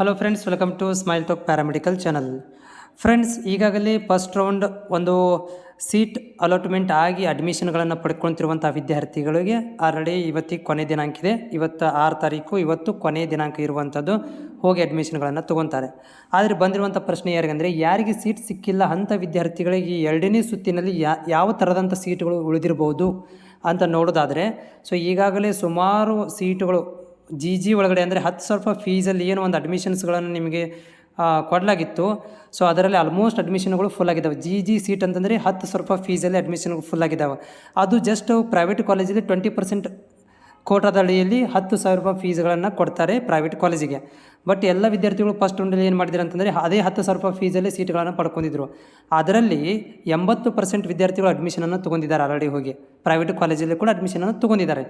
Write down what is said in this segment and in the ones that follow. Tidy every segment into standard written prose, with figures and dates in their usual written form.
Hello friends, welcome to Smile Talk paramedical channel. Friends, ಈಗಾಗಲೇ first round ಒಂದು seat allotment ಆಗಿ ಅಡ್ಮಿಷನ್ಗಳನ್ನು ಪಡ್ಕೊಳ್ತಿರುವಂಥ ವಿದ್ಯಾರ್ಥಿಗಳಿಗೆ ಆಲ್ರೆಡಿ ಇವತ್ತಿಗೆ ಕೊನೆ ದಿನಾಂಕ ಇದೆ. ಇವತ್ತು 6 ತಾರೀಕು, ಇವತ್ತು ಕೊನೆಯ ದಿನಾಂಕ ಇರುವಂಥದ್ದು. ಹೋಗಿ ಅಡ್ಮಿಷನ್ಗಳನ್ನು ತೊಗೊತಾರೆ. ಆದರೆ ಬಂದಿರುವಂಥ ಪ್ರಶ್ನೆ ಯಾರಿಗಂದರೆ, ಯಾರಿಗೆ ಸೀಟ್ ಸಿಕ್ಕಿಲ್ಲ ಅಂಥ ವಿದ್ಯಾರ್ಥಿಗಳಿಗೆ ಈ 2ನೇ ಸುತ್ತಿನಲ್ಲಿ ಯಾವ ಥರದಂಥ ಸೀಟುಗಳು ಉಳಿದಿರ್ಬೋದು ಅಂತ ನೋಡೋದಾದರೆ, ಸೊ ಈಗಾಗಲೇ ಸುಮಾರು ಸೀಟುಗಳು ಜಿ ಒಳಗಡೆ ಅಂದರೆ 10,000 ಫೀಸಲ್ಲಿ ಏನು ಒಂದು ಅಡ್ಮಿಷನ್ಸ್ಗಳನ್ನು ನಿಮಗೆ ಕೊಡಲಾಗಿತ್ತು. ಸೊ ಅದರಲ್ಲಿ ಆಲ್ಮೋಸ್ಟ್ ಅಡ್ಮಿಷನ್ಗಳು ಫುಲ್ ಆಗಿದ್ದಾವೆ. ಜಿ ಸೀಟ್ ಅಂತಂದರೆ 10,000 ಫೀಸಲ್ಲಿ ಅಡ್ಮಿಷನ್ಗಳು ಫುಲ್ ಆಗಿದ್ದಾವೆ. ಅದು ಜಸ್ಟ್ ಪ್ರೈವೇಟ್ ಕಾಲೇಜಲ್ಲಿ 20% ಕೋಟಾದ ಅಡಿಯಲ್ಲಿ 10,000 ಫೀಸ್ಗಳನ್ನು ಕೊಡ್ತಾರೆ ಪ್ರೈವೇಟ್ ಕಾಲೇಜಿಗೆ. ಬಟ್ ಎಲ್ಲ ವಿದ್ಯಾರ್ಥಿಗಳು ಫಸ್ಟ್ ರೌಂಡಲ್ಲಿ ಏನು ಮಾಡಿದ್ರು ಅಂತಂದರೆ ಅದೇ 10,000 ಫೀಸಲ್ಲಿ ಸೀಟ್ಗಳನ್ನು ಪಡ್ಕೊಂಡಿದ್ರು. ಅದರಲ್ಲಿ 80% ವಿದ್ಯಾರ್ಥಿಗಳು ಅಡ್ಮಿಷನನ್ನು ತೊಗೊಂಡಿದ್ದಾರೆ ಆಲ್ರೆಡಿ ಹೋಗಿ. ಪ್ರೈವೇಟ್ ಕಾಲೇಜಲ್ಲಿ ಕೂಡ ಅಡ್ಮಿಷನನ್ನು ತೊಗೊಂಡಿದ್ದಾರೆ.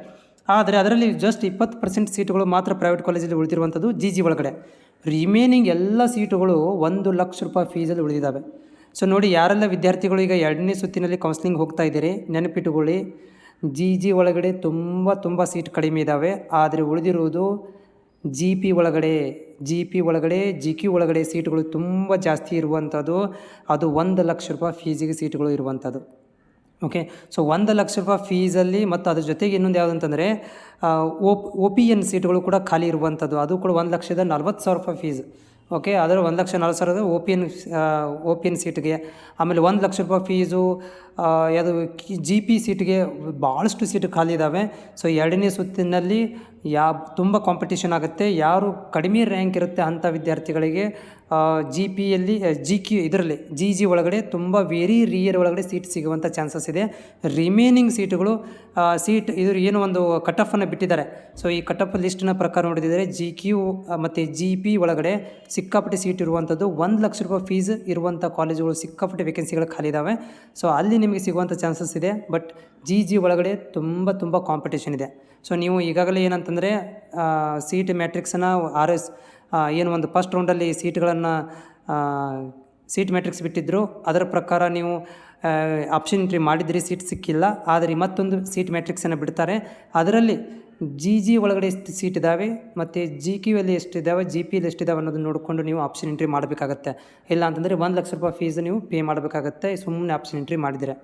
ಆದರೆ ಅದರಲ್ಲಿ ಜಸ್ಟ್ 20% ಸೀಟುಗಳು ಮಾತ್ರ ಪ್ರೈವೇಟ್ ಕಾಲೇಜಲ್ಲಿ ಉಳಿದಿರುವಂಥದ್ದು ಜಿ ಒಳಗಡೆ. ರಿಮೇನಿಂಗ್ ಎಲ್ಲ ಸೀಟುಗಳು 1 ಲಕ್ಷ ರೂಪಾಯಿ ಫೀಸಲ್ಲಿ ಉಳಿದಿದ್ದಾವೆ. ಸೊ ನೋಡಿ, ಯಾರೆಲ್ಲ ವಿದ್ಯಾರ್ಥಿಗಳು ಈಗ 2ನೇ ಸುತ್ತಿನಲ್ಲಿ ಕೌನ್ಸ್ಲಿಂಗ್ ಹೋಗ್ತಾ ಇದ್ದೀರಿ, ನೆನಪಿಟ್ಟುಕೊಳ್ಳಿ, ಜಿ ಒಳಗಡೆ ತುಂಬ ಸೀಟ್ ಕಡಿಮೆ ಇದ್ದಾವೆ. ಆದರೆ ಉಳಿದಿರುವುದು ಜಿ ಪಿ ಒಳಗಡೆ ಜಿ ಕ್ಯೂ ಒಳಗಡೆ ಸೀಟುಗಳು ತುಂಬ ಜಾಸ್ತಿ ಇರುವಂಥದ್ದು. ಅದು 1 ಲಕ್ಷ ರೂಪಾಯಿ ಫೀಸಿಗೆ ಸೀಟುಗಳು ಇರುವಂಥದ್ದು. ಓಕೆ, ಸೊ 1 ಲಕ್ಷ ರೂಪಾಯಿ ಫೀಸಲ್ಲಿ ಮತ್ತು ಅದ್ರ ಜೊತೆಗೆ ಇನ್ನೊಂದು ಯಾವುದಂತಂದರೆ ಒ ಪಿ ಎನ್ ಸೀಟುಗಳು ಕೂಡ ಖಾಲಿ ಇರುವಂಥದ್ದು. ಅದು ಕೂಡ 1,40,000 ರೂಪಾಯಿ ಫೀಸ್. ಓಕೆ, ಅದರ 1,40,000 ಒ ಪಿ ಎನ್ ಸೀಟ್ಗೆ. ಆಮೇಲೆ 1 ಲಕ್ಷ ರೂಪಾಯಿ ಫೀಸು ಅದು ಜಿ ಪಿ ಸೀಟ್ಗೆ ಭಾಳಷ್ಟು ಸೀಟು ಖಾಲಿ ಇದ್ದಾವೆ. ಸೊ 2ನೇ ಸುತ್ತಿನಲ್ಲಿ ತುಂಬ ಕಾಂಪಿಟೇಷನ್ ಆಗುತ್ತೆ. ಯಾರು ಕಡಿಮೆ ರ್ಯಾಂಕ್ ಇರುತ್ತೆ ಅಂಥ ವಿದ್ಯಾರ್ಥಿಗಳಿಗೆ ಜಿ ಪಿಯಲ್ಲಿ ಇದರಲ್ಲಿ ಜಿ ಒಳಗಡೆ ತುಂಬ ವೆರಿ ರಿಯರ್ ಒಳಗಡೆ ಸೀಟ್ ಸಿಗುವಂಥ ಚಾನ್ಸಸ್ ಇದೆ. ರಿಮೇನಿಂಗ್ ಸೀಟುಗಳು ಇದು ಏನು ಒಂದು ಕಟ್ ಆಫನ್ನು ಬಿಟ್ಟಿದ್ದಾರೆ. ಸೊ ಈ ಕಟ್ ಆಫ್ ಲಿಸ್ಟಿನ ಪ್ರಕಾರ ನೋಡಿದರೆ ಜಿ ಕ್ಯೂ ಮತ್ತು ಜಿ ಪಿ ಒಳಗಡೆ ಸಿಕ್ಕಾಪಟ್ಟೆ ಸೀಟ್ ಇರುವಂಥದ್ದು. 1 ಲಕ್ಷ ರೂಪಾಯಿ ಫೀಸ್ ಇರುವಂಥ ಕಾಲೇಜುಗಳು ಸಿಕ್ಕಾಪಟ್ಟೆ ವೇಕೆನ್ಸಿಗಳು ಖಾಲಿ ಇದ್ದಾವೆ. ಸೊ ಅಲ್ಲಿ ನಿಮಗೆ ಸಿಗುವಂಥ ಚಾನ್ಸಸ್ ಇದೆ. ಬಟ್ ಜಿ ಒಳಗಡೆ ತುಂಬ ಕಾಂಪಿಟೇಷನ್ ಇದೆ. ಸೊ ನೀವು ಈಗಾಗಲೇ ಏನಂತಂದರೆ ಸೀಟ್ ಮ್ಯಾಟ್ರಿಕ್ಸನ್ನು ಏನು ಒಂದು ಫಸ್ಟ್ ರೌಂಡಲ್ಲಿ ಸೀಟ್ ಮ್ಯಾಟ್ರಿಕ್ಸ್ ಬಿಟ್ಟಿದ್ದರು. ಅದರ ಪ್ರಕಾರ ನೀವು ಆಪ್ಷನ್ ಎಂಟ್ರಿ ಮಾಡಿದ್ರಿ, ಸೀಟ್ ಸಿಕ್ಕಿಲ್ಲ. ಆದರೆ ಮತ್ತೊಂದು ಸೀಟ್ ಮ್ಯಾಟ್ರಿಕ್ಸನ್ನು ಬಿಡ್ತಾರೆ. ಅದರಲ್ಲಿ ಜಿ ಒಳಗಡೆ ಎಷ್ಟು ಸೀಟ್ ಇದ್ದಾವೆ ಮತ್ತು ಜಿ ಕ್ಯೂ ಅಲ್ಲಿ ಎಷ್ಟಿದ್ದಾವೆ, ಜಿ ಪಿಯಲ್ಲಿ ಎಷ್ಟಿದ್ದಾವೆ ಅನ್ನೋದನ್ನು ನೋಡಿಕೊಂಡು ನೀವು ಆಪ್ಷನ್ ಎಂಟ್ರಿ ಮಾಡಬೇಕಾಗತ್ತೆ. ಇಲ್ಲ ಅಂತಂದರೆ 1 ಲಕ್ಷ ರೂಪಾಯಿ ಫೀಸ್ ನೀವು ಪೇ ಮಾಡಬೇಕಾಗತ್ತೆ ಸುಮ್ಮನೆ ಆಪ್ಷನ್ ಎಂಟ್ರಿ ಮಾಡಿದರೆ.